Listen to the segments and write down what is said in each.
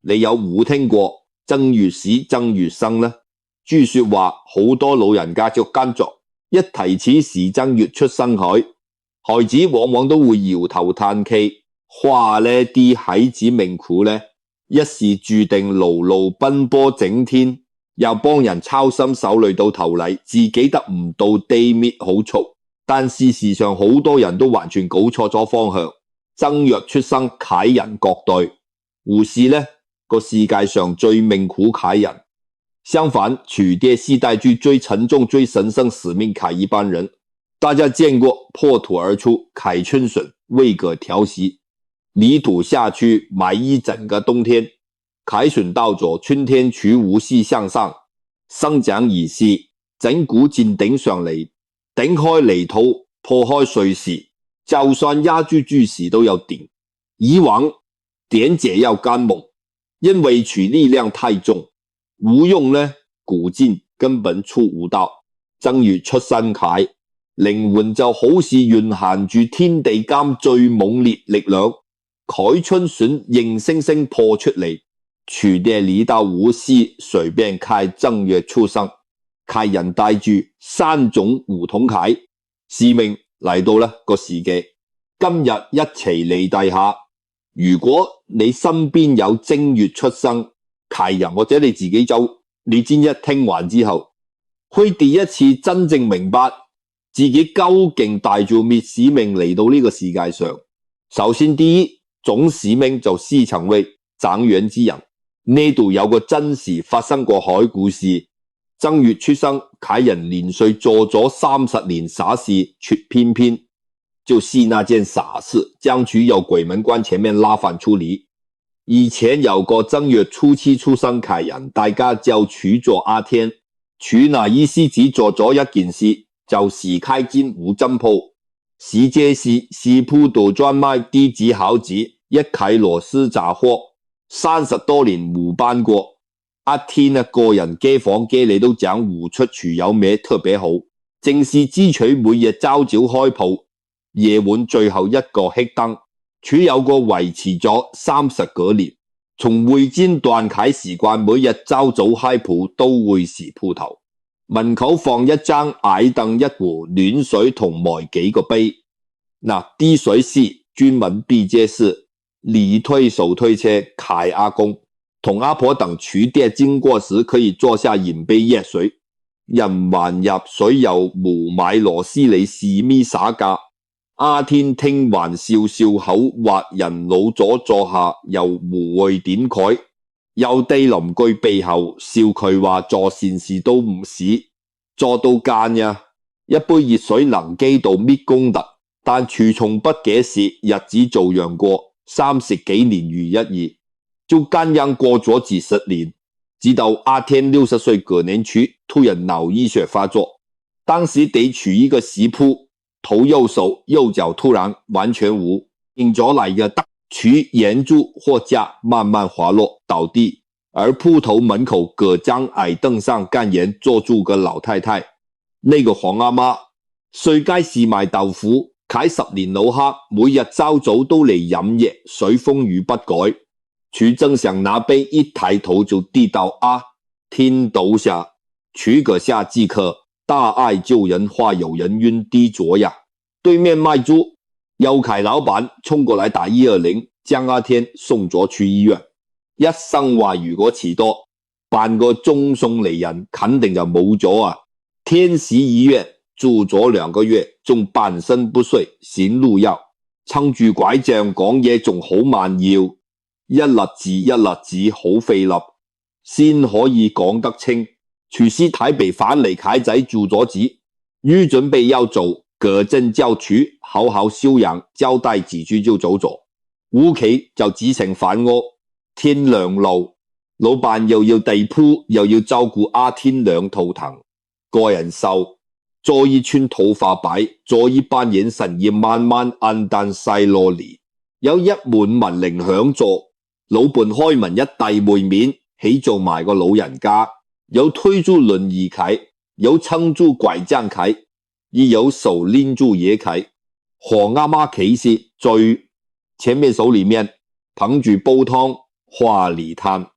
你有冇聽過正月死正月生呢？據說話好多老人家就跟着一提起是正月出生孩子往往都會搖頭嘆氣，話呢啲孩子命苦呢，一是注定勞碌奔波整天，又幫人操心手累到頭嚟，自己得唔到地面好嘈。但事實上好多人都完全搞錯咗方向，正月出生啟人各對，胡是呢個世界上最命苦啟人。相反，取爹系帶住最沉重最神聖使命啟一班人。大家見過破土而出啟春筍，未可調息，泥土下去埋一整個冬天，啟筍到咗春天取無勢向上生長而勢，整股箭頂上嚟，頂開泥土破開碎石，就算壓住巨石都要頂。以往點解要幹猛？因為取力量太重，無用呢古劍根本出唔到。正月出生啟，靈魂就好似蘊含住天地間最猛烈力量，啟春筍硬生生破出嚟。取爹嚟到無錫隨便開正月出生，啟人帶住三種唔同啟使命嚟到呢個時機。今日一齊嚟睇下，如果你身邊有正月出生啟人，或者你自己你先一聽完之後，會第一次真正明白自己究竟帶住咩使命嚟到呢個世界上。首先第一種使命就師承為長遠之人。呢度有個真實發生過海故事，正月出生啟人連續做咗30年傻事，卻偏偏就是那件傻事將佢由鬼門關前面拉返出嚟。以前有個正月初七出生啟人，大家就取做阿天。取那意思只做咗一件事，就是開間無針鋪。是這時師鋪度專賣低級好紙，一啟螺絲雜貨，30多年冇搬過。阿天個人街坊街里都講胡出廚有咩特別好，正是支取每日朝早開鋪，夜晚最後一個熄燈。佢有個維持咗30幾年，從會煎斷啟習慣，每日朝早開鋪都會是鋪頭，門口放一張矮凳一壺暖水同埋幾個杯。滴水師專門避這事，離推手推車啟阿公同阿婆等取爹經過時，可以坐下飲杯熱水，人還入水又無買螺絲嚟試咪耍架。阿天聽完笑笑口，話人老咗坐下又無謂點改，又對鄰居背後笑佢話做善事都唔使做到奸呀。一杯熱水能積到搣功德，但除從不解釋，日子照樣過，30幾年如一日，就咁樣過咗40年，直到阿天60歲嗰年去，突然腦溢血發作，當時地處一個石鋪，頭右手右腳突然完全無引咗嚟嘅得取沿住貨架慢慢滑落倒地，而鋪頭門口嗰張矮凳上幹言坐住個老太太。呢個黃阿媽隨街市賣豆腐，啟10年老客，每日朝早都嚟飲嘢，水風雨不改。佢正想拿杯，一抬頭就地到天倒下，佢個下即刻大嗌救人，話有人暈低咗呀！對面賣豬右啟老闆衝過來打120，將阿天送咗去醫院。一生話如果遲多半個鐘送嚟人，肯定就冇咗啊！天使醫院住咗2個月，仲半身不遂，醒路藥，撐住拐杖講嘢仲好慢要，一粒字一粒字好費力，先可以講得清。廚師睇被返嚟啟仔住咗紙，預準備要做，嗰陣叫廚好好休養，交代幾句就走咗。屋企就只剩飯屋，天兩路，老闆又要地鋪，又要照顧阿天兩頭疼，個人瘦，做一串頭髮白，做一班眼神也慢慢黯淡細落嚟。有一門門鈴響咗，老伴開門一遞門面，起做埋個老人家，有推住輪椅啟，有撐住拐杖啟，亦有手拎住嘢啟。黃阿媽企時最前面手裏面捧住煲湯，花里灘。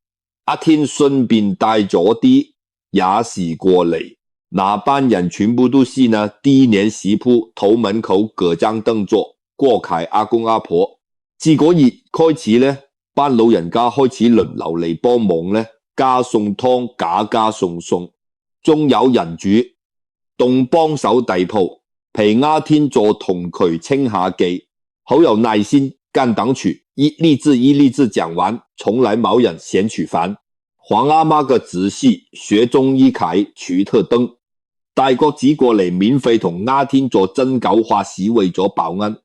阿天順便帶咗啲雅士過嚟，那班人全部都是呢低廉食鋪頭門口隔張凳坐，過凱阿公阿婆。自嗰日開始呢，班老人家開始輪流嚟幫忙呢，加餸湯，加餸餸，仲有人煮，仲幫手遞鋪，陪阿天做同佢傾下偈，好有耐心幹黨曲，一粒字講完，從來冇人嫌取煩。黃阿媽嘅仔細學中醫凱取特登，大國子過嚟免費同阿天做真狗化事，為咗報恩，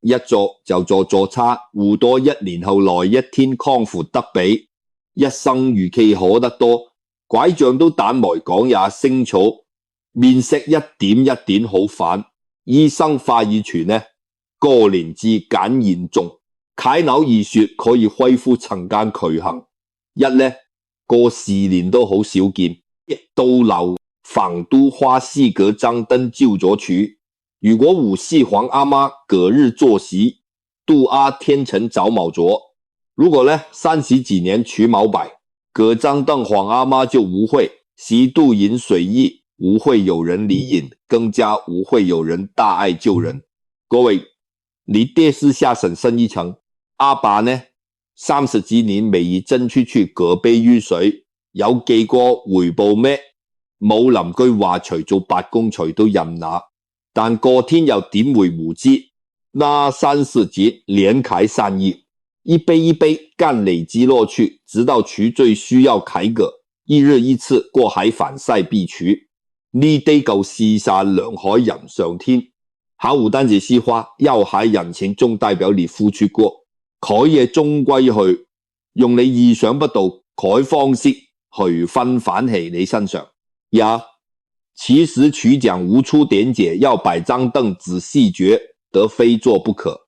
一做就做差，胡多1年後來一天康復得比，一生如期可得多，拐杖都彈埋講也清楚，面色一點一點好返。醫生話已傳呢，過年至簡嚴重，凱腦易說可以恢復曾間渠行。一呢過4年都好少見，到樓房都花4個張燈照咗柱。如果唔是黃阿媽隔日作息，杜阿天成早冇咗。如果呢30幾年除冇擺，隔張燈黃阿媽就唔會吸毒飲水意，唔會有人理飲，更加唔會有人大愛救人。各位，你爹私下神深一層，阿爸呢30幾年未以真出去隔杯於水，有記過回報咩？冇鄰居話除做八公除都任拿，但過天又點會無知？那30節連凱3億，一杯一杯幹累積落去，直到除最需要凱個，一日一次過海反曬必除。呢啲夠試下兩海人上天，好唔單止是話，要喺人情中代表你付出過，凱嘢終歸去用你意想不到凱方式去分返喺你身上。呀，其實取獎無處點解，要擺張凳仔細覺得非做不可，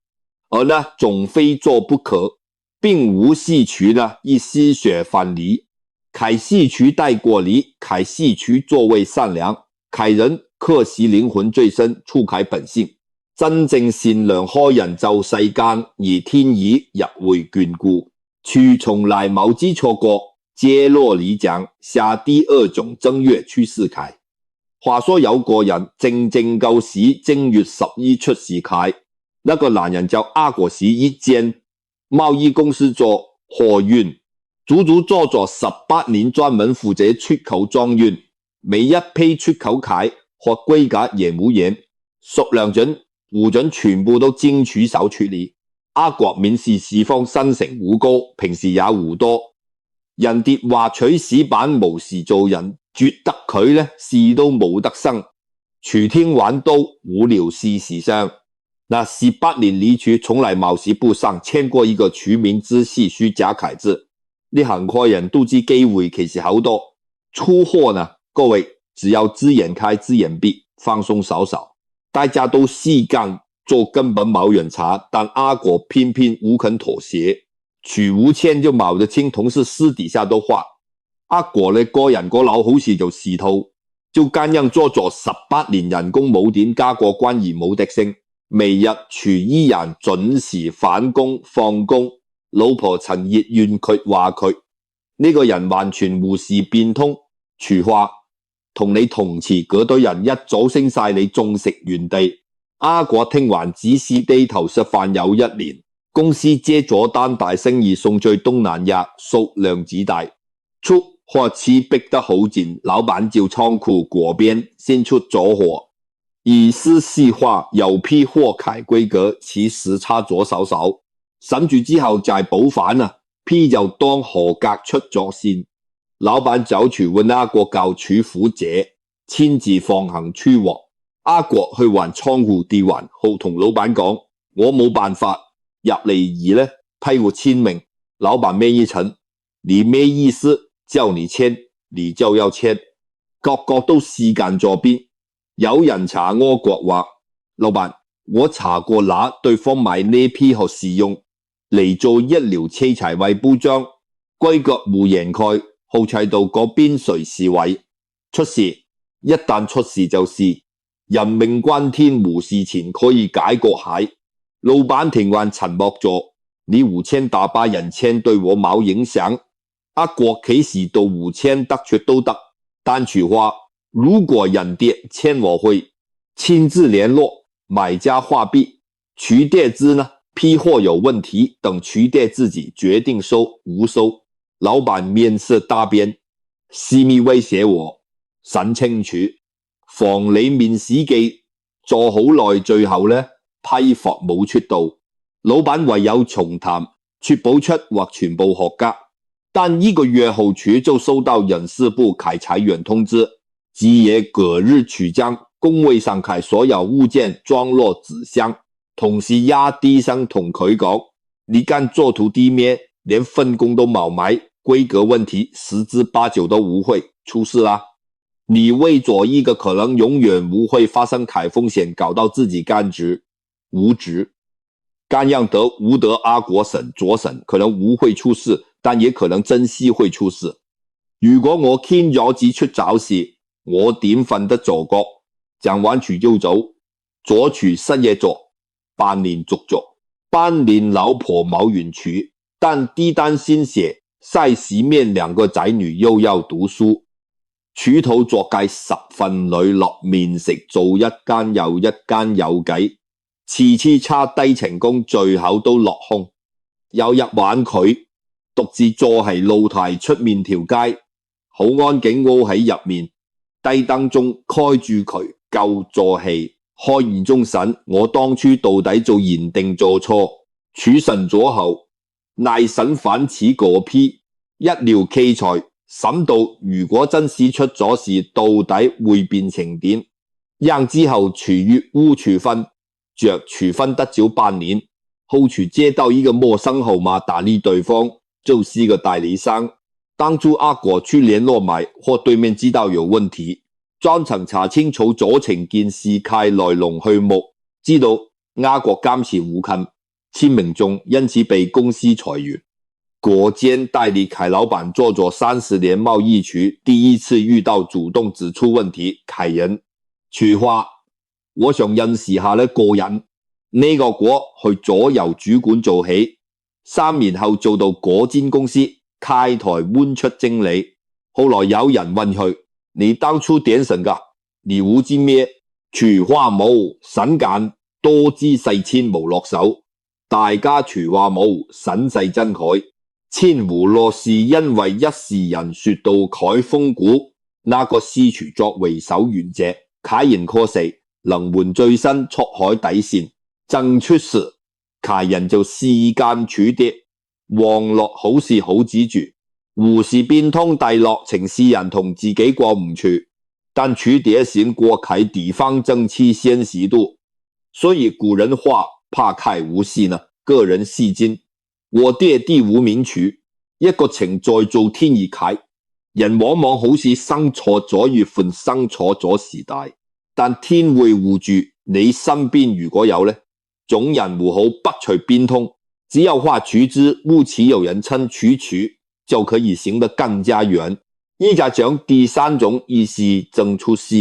而呢總非做不可，並無戲曲呢一絲血反離，凱戲曲帶過離，凱戲曲作為善良，凱人刻習靈魂最深，觸凱本性，真正善良開人就世間，而天意入會眷顧，曲從來冇知錯過，接落嚟講下第2種正月去世凱。話說有個人正舊時正月11出世凱，那個男人叫阿國市一間貿易公司做貨運，足做咗18年，專門負責出口裝運，每一批出口凱和規格嚴唔嚴，數量準戶準全部都經取手處理。阿國面試四方身成胡高，平時也胡多，人哋話取屎板無事做人，覺得佢呢事都冇得生，除天玩刀無聊事上。那18年裏去從來冇事不上，簽過一個取名之細書假凱字。呢行開人都知機會其實好多，出貨呢各位只要自眼開自眼閉，放鬆少少，大家都試幹做根本冇人查，但阿國偏偏唔肯妥協，取無簽就冇得清，同事私底下都話阿國呢個人個腦好似就視圖，就咁樣做咗18年，人工冇點加過關而冇的升，每日取依然準時返工放工，老婆陳熱怨佢話佢呢個人完全無事變通，除話同你同詞嗰堆人一早升晒你種食園地。阿國聽完只是低頭食飯有1年，公司接咗單大生意送去東南亞，數量之大，出貨期逼得好緊，老闆叫倉庫嗰邊先出咗貨，意思是話有批貨凱規格其實差咗少少，審住之後就係補返啊，批就當合格出咗先。老闆走去問阿國教取貨者，親自放行出貨。阿國去還倉庫地還，好同老闆講，我冇辦法入嚟而呢批我簽名。老闆咩意思？你咩意思？叫你簽，你就要簽。個個都試幹咗邊。有人查阿國話，老闆，我查過那對方買呢批學試用嚟做醫療器材為包裝，規格冇掩蓋，好砌到嗰邊隨時位出事，一旦出事就是人命關天，無事前可以解個蟹。老闆聽完沉默咗，你5000打8人簽對我冇影響，阿國幾時到5000得出都得，但取話如果人跌簽我會親自聯絡買家貨幣，取跌資呢批貨有問題，等取跌自己決定收唔收。老闆面色大變，私密威脅我審清楚，防你面試記做好耐，最後呢批貨冇出到，老闆唯有重談，確保出或全部合格。但1個月後卻就收到人事部開裁員通知，即也隔日取將工位上開所有物件裝落紙箱，同時壓低聲同佢講，你幹做徒弟咩？連分工都冇埋，規格問題10之8九都唔會出事啦。你為咗一個可能永遠唔會發生開風險，搞到自己幹職無職，幹樣得無得阿國審左審，可能唔會出事，但也可能真係會出事。如果我傾咗指出找事，我點瞓得着覺？講完佢就走，左處失嘢做，半年續做，半年老婆冇完處，但低單先寫曬市面2個仔女又要讀書，處頭作計10份履落面食，做一間又一間有計，次次差低成功，最後都落空。有日玩佢獨自坐喺露台出面條街，好安靜窩喺入面，低燈中開住佢夠做戲，開完中審我當初到底做認定做錯，處審咗後賴審反此個批，一聊器材審到如果真是出咗事，到底會變成點？讓之後處於污處分，着處分得早半年，後處接到一個陌生號碼打理對方，就是個代理商。當初阿國去聯絡買或對面知道有問題，專程查清楚咗成件事態來龍去脈，知道阿國監視無近，簽名中因此被公司裁員。果間代理凱老闆做咗30年貿易處，第一次遇到主動指出問題，凱人處話我想認識下呢個人，呢個果去左右主管做起，3年後做到嗰間公司開台搬出經理。後來有人問佢，你當初點審噶？你唔知咩？處話冇審簡，多知細千無落手，大家處話冇審細真改。千湖落是因為一時人說到凱風股，那個私廚作為守原者，凱人科四能換最新出海底線，爭出事，凱人就時間處跌，網絡好事好指住，胡是變通大落城市人同自己過唔處，但處跌先過凱地方政治現實度，所以古人話怕凱無事呢，個人細經。我爹地無名處，一個情在做天意啟，人往往好似生錯咗月份，生錯咗時代，但天會護住你身邊。如果有呢，總人護好不隨變通，只要話處之屋企有人稱處處，就可以行得更加遠。依家講第3種意思正出事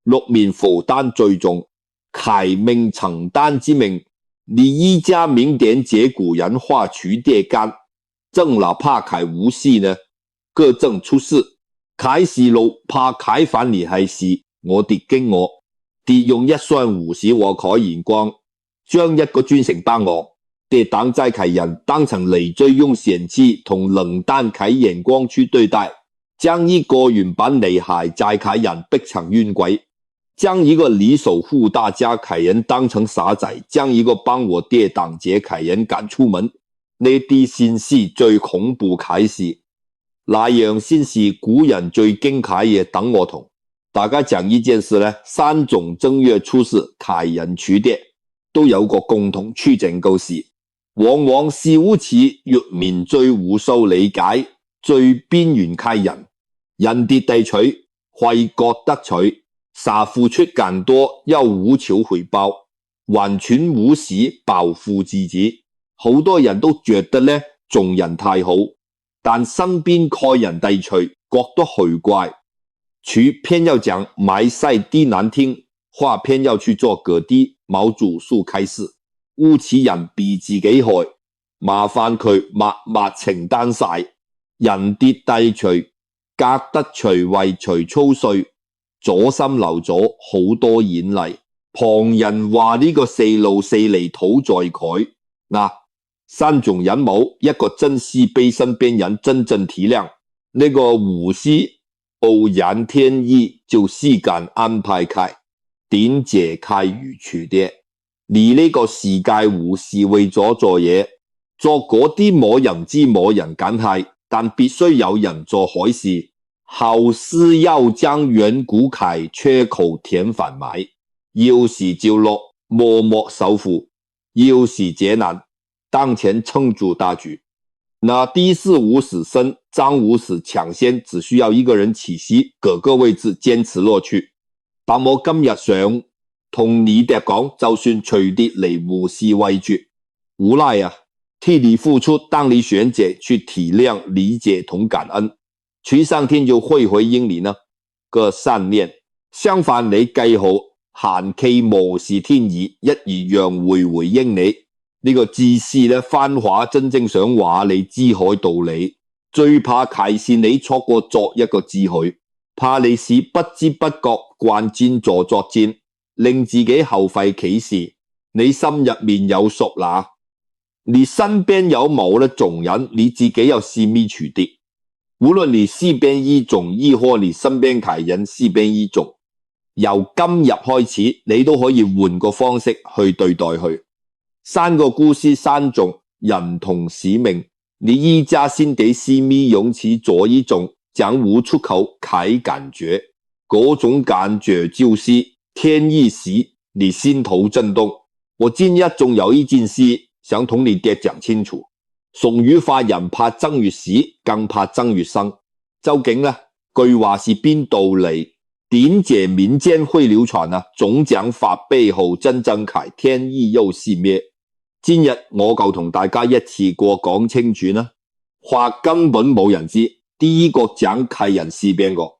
，6面負擔最重，凱命承擔之命。你依家明點這古人話處跌干，正哪怕凱無事呢，個正出事。凱是路怕凱反而係事，我跌經我跌用一雙胡使我凱眼光，將一個專程幫我跌當在凱人當成累贅用嫌棄同冷淡凱眼光去對待，將一個原本厲害在凱人逼成冤鬼，將一個理所護大家凱人當成傻仔，將一個幫我跌擋劫凱人趕出門，呢啲先是最恐怖凱事，那樣先是古人最驚凱嘅。等我同大家講一件事呢，3種正月出事凱人處跌都有個共同處境故事，往往是好似月面最無數理解最邊緣凱人，人跌地取會覺得取傻付出更多又無求回報，完全無視保護自己。好多人都覺得呢眾人太好，但身邊客人地取覺得奇怪，處偏要講買晒啲難聽話，偏要去做嗰啲冇著數開始，污此人比自己害，麻煩佢默默承擔晒，人跌低隨，隔得隨位隨操碎，左心流咗好多眼淚。旁人話呢個四路四厘土在佢，山中人冇一個真是被身邊人真正體諒。呢個胡適偶然天意就時間安排開，點解開如處的？而呢個世界胡適為咗做嘢，做嗰啲冇人知冇人敢係，但必須有人做好事。好事要將遠古楷缺口填反埋，要是照落默默守護，要是劫難當前撐住大局。那的士無死生，張無死搶先，只需要一個人起勢，各個位置堅持落去。但我今日想同你哋講，就算隨跌嚟胡適為絕，無賴啊，替你付出，當你選擇去體諒、理解同感恩，徐上天就會回應你呢個善念。相反，你計好閒期無視天意，一而讓會回應你。呢個自私咧，番話真正想話你知海道理，最怕啟示你錯過作一個智慧，怕你是不知不覺慣戰作戰，令自己後悔啟示。你心入面有數啦，你身邊有冇呢種人，你自己有是咪處的？無論你是邊一種，亦或你身邊啟人是邊一種，由今日開始，你都可以換個方式去對待佢。三個故事，三種人同使命，你依家先得是咪勇氣做一種講無出口開感覺，嗰種感覺就是天意使你心頭震動。我今日仲有一件事想同你哋講清楚，俗語話人怕爭越死，更怕爭越生。究竟呢句話是邊度嚟？點解民間會流傳啊？總講法背後真正啟，天意又是咩？今日我就同大家一次過講清楚啦，話根本冇人知。第一個講啟人是邊個？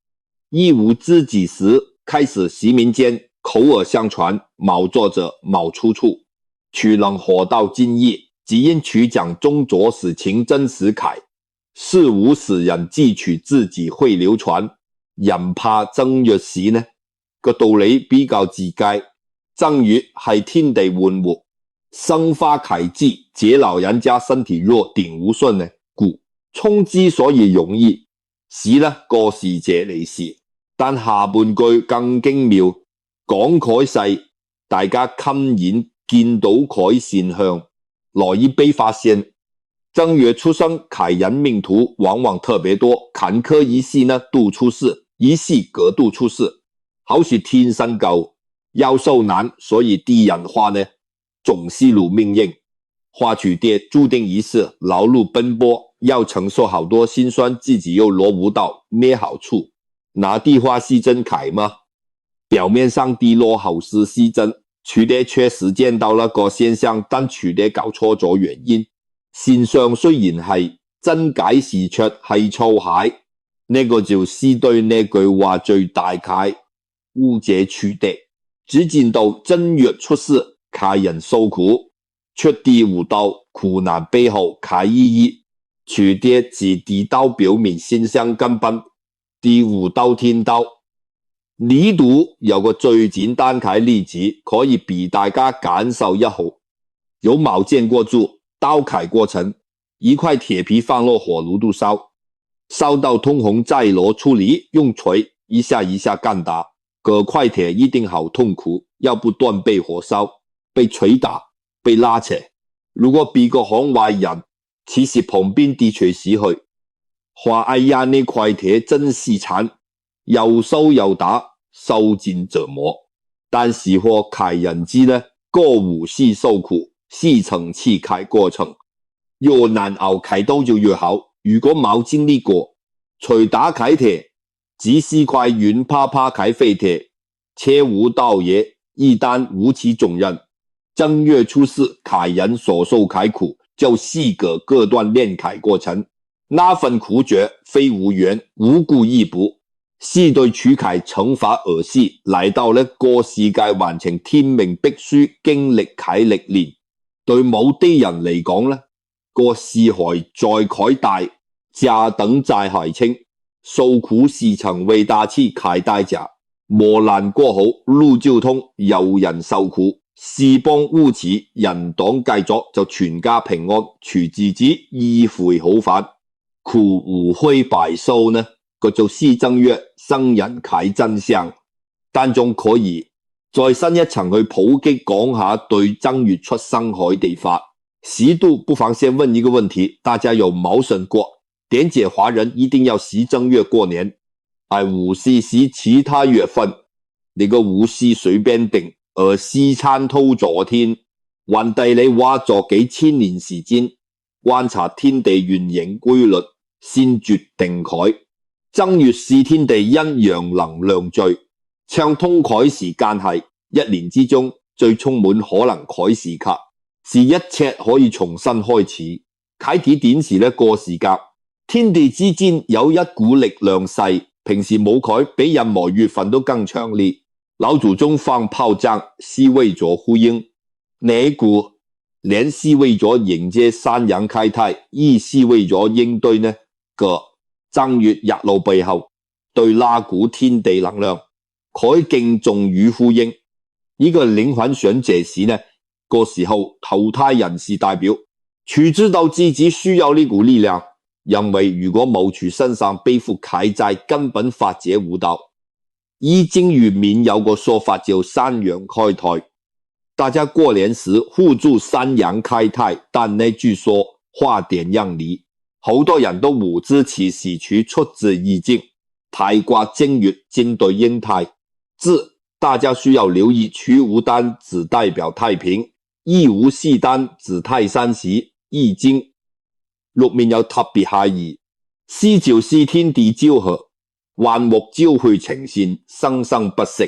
一無知己時開始使民間口耳相傳，冇作者冇出處，誰能活到今日？只因取講中作史情真實啟，事無使人記取自己會流傳。人怕爭越死呢個道理比較自介，爭越係天地玩物，生化啟智，這老人家身體弱，頂唔順呢，故衝之所以容易，死呢個是這理事。但下半句更精妙，講啟世，大家親眼見到啟現象，來一被發現。正月出生啟人命途往往特別多，坎坷一世呢度出世，一世隔度出世，好似天生夠要受難，所以啲人話呢總是如命運，花取跌注定一世勞碌奔波，要承受好多辛酸，自己又攞唔到咩好處。那啲話是真啟嗎？表面上啲落後是真，取跌確實見到了個現象，但取跌搞錯咗原因。線上雖然係真解時卻係錯解，呢個就是對呢句話最大解。誤解取跌，只見到正月出世啟人受苦，卻睇唔到苦難背後啟意義。取跌只睇到表面現象，根本睇唔到天道。呢度有個最簡單嘅例子可以俾大家感受一下。有冇見過刀啟過程，一塊鐵皮放落火爐度燒，燒到通紅再攞出嚟，用錘一下一下幹打，嗰塊鐵一定好痛苦，要不斷被火燒，被錘打，被拉扯。如果俾個行壞人，其實旁邊啲錘死去，話哎呀呢塊鐵真是慘，又燒又打，受盡折磨。但是或啟人知呢，個胡適受苦是層次啟過程，越難熬啟到就越好。如果冇經歷過，錘打啟鐵，只是塊軟趴趴啟廢鐵，切無道也，一旦無其重任。正月出世啟人所受啟苦，就是個各段練啟過程，那份苦覺非無緣無故亦不，是對取啟懲罰而是來到了個世界完成天命必須經歷啟歷練。對某啲人嚟講呢，過四海在凱大，甲等在海清，受苦時曾為大器開大甲，磨難過後路就通，有人受苦，事邦烏此，人黨計作就全家平安，除自己意悔好返，苦無悔白蘇呢，個做詩僧曰：生人啟真相。但仲可以再深一層去普及講下對正月出生海地法。適度不妨先問一個問題，大家有冇想過，點解華人一定要食正月過年，而唔是食其他月份？你個胡絲隨便定，而西餐偷昨天，還地你花咗幾千年時間觀察天地運行規律，先決定佢。正月是天地陰陽能量聚，暢通佢時間係一年之中最充滿可能佢時刻，是一切可以重新開始。啟體點時呢過時間，天地之間有一股力量勢，平時冇佢，比任何月份都更強烈。老祖宗放炮仗是為咗呼應呢股，年是為咗迎接三陽開泰，亦是為咗應對呢個正月日落背後對那股天地能量，佢敬重與呼應。呢個靈魂想借時呢個時候，投胎人士代表處知道自己需要呢股力量，因為如果冇處身上背負啟債，根本發展唔到。易經裏面有個說法叫三陽開泰，大家過年時互祝三陽開泰，但呢句說話點樣理？好多人都唔知此時處出自易經，太卦正月正對應泰字，大家需要留意處無單只代表太平，亦無是單指泰山時，易經入面有特別含義，是就是天地交合，萬物交匯呈現，生生不息。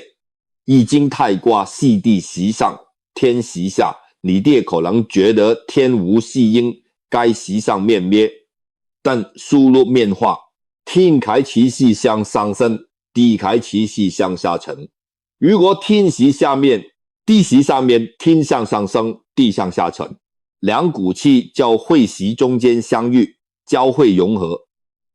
易經太卦是地時上，天時下，你哋可能覺得天無是應，該時上面滅，但數落變化，天開其勢向上升，地開其勢向下沉。如果天時下面，地時上面，天向上升，地向下沉，兩股氣就會時中間相遇，交匯融合，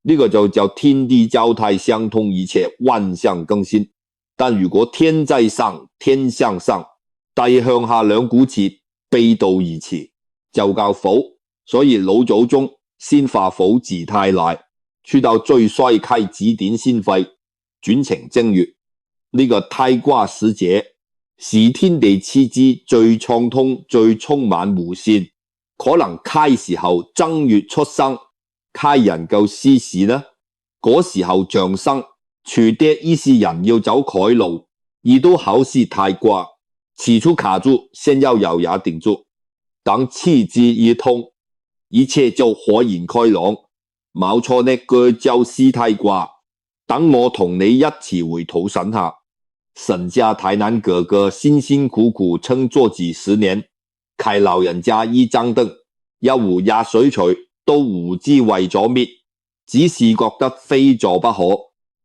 呢個就叫天地交泰相通，一切萬象更新。但如果天在上，天向上，地向下，兩股氣背道而馳，就叫否。所以老祖宗先化否字太賴，去到最衰開指點先廢，轉成正月。呢個太卦時節，是天地之之最暢通、最充滿無限。可能開時候正月出生，開人夠私事呢，嗰時候降生，除啲意思人要走開路，亦都好似太卦，起初卡住，先要咬牙頂住，等氣之一通，一切就豁然開朗。冇錯呢句就是太卦。等我同你一起回土神下，沈家台南哥哥辛辛苦苦撐咗幾十年，開老人家一張凳，一壺熱水錘，都唔知為咗咩，只是覺得非做不可。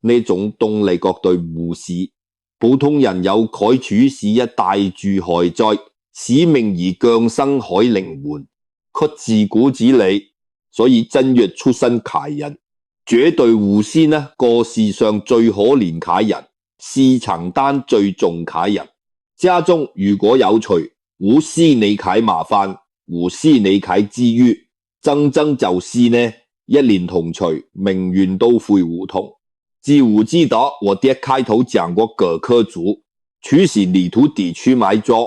呢種動力絕對唔是普通人有佢處是一大住害在使命而降生海靈魂，卻自古之理。所以正月出生啟人，絕對唔是呢個世上最可憐啟人，是承擔最重啟人。家中如果有財，唔是你啟麻煩，唔是你啟之餘，真正就是呢一年同財，命運都會互通。知唔知道我爹開頭講過葛科族，處是泥土地區埋咗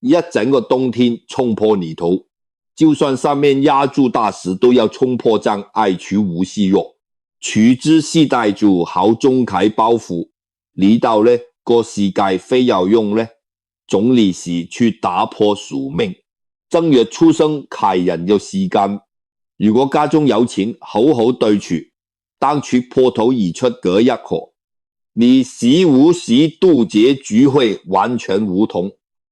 一整個冬天衝破泥土，就算上面壓住大石都要衝破障礙去無息肉，取之是帶住好中啟包袱，呢度呢個世界非要用呢總理時去打破宿命。正月出生啟人嘅時間，如果家中有錢，好好對處，當處破土而出嗰一刻，你時無時渡劫聚會完全無同。